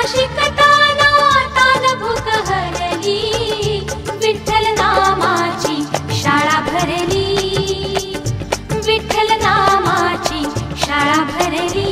शिकताना तान भूक हरली, विठ्ठल नामाची शाळा भरली, विठ्ठल नामाची शाळा भरली।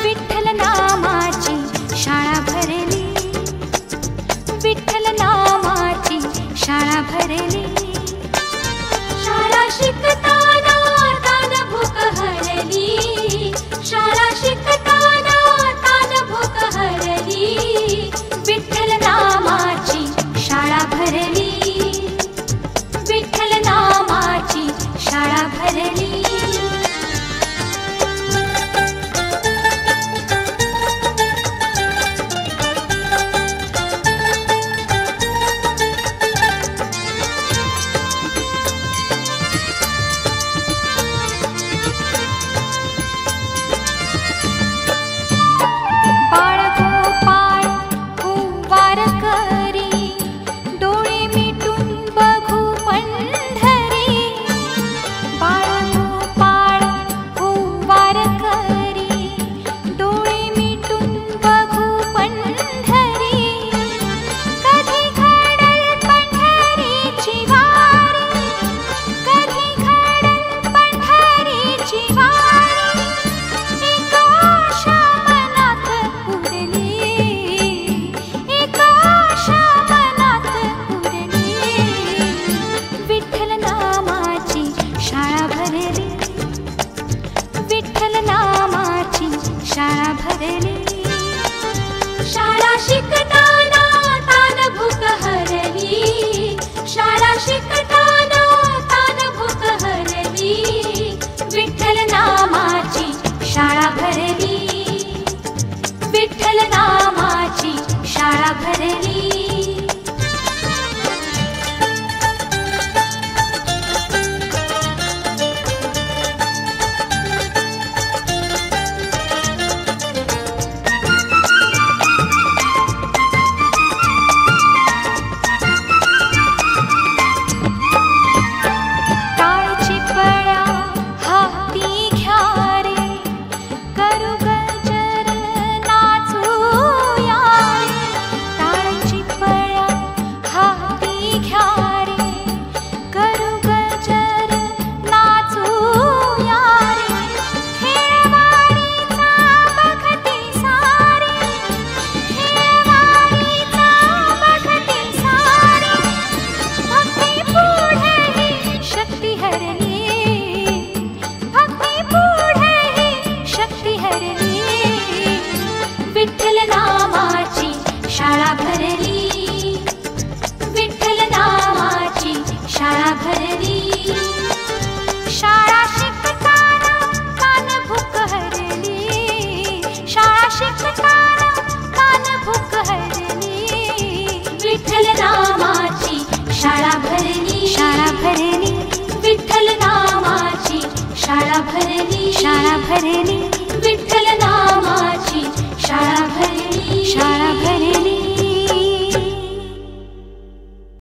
विठ्ठल नामाची शाळा भरली, विठ्ठल नामाची शाळा भरली। शाळा शिकताना तान भूक हरली, शाळा शिकताना तान भूक हरली, विठ्ठल नामाची शाळा भरली, विठ्ठल नामाची शाळा भरली। शाळा भरली, शाळा शिकताना तान भूक हरली, शाळा शिकताना तान भूक हरली, विठ्ठल नामाची शाळा भरली, विठ्ठल नामाची शाळा भरली। विठ्ठल नामाची शाळा भरली, विठ्ठल नामाची शाळा भरली। शाळा शिकताना तान भूक हरली, शाळा शिकताना तान भूक हरली, विठ्ठल नामाची शाळा भरली, शाळा भरली, विठ्ठल नामाची शाळा भरली, शाळा भरली।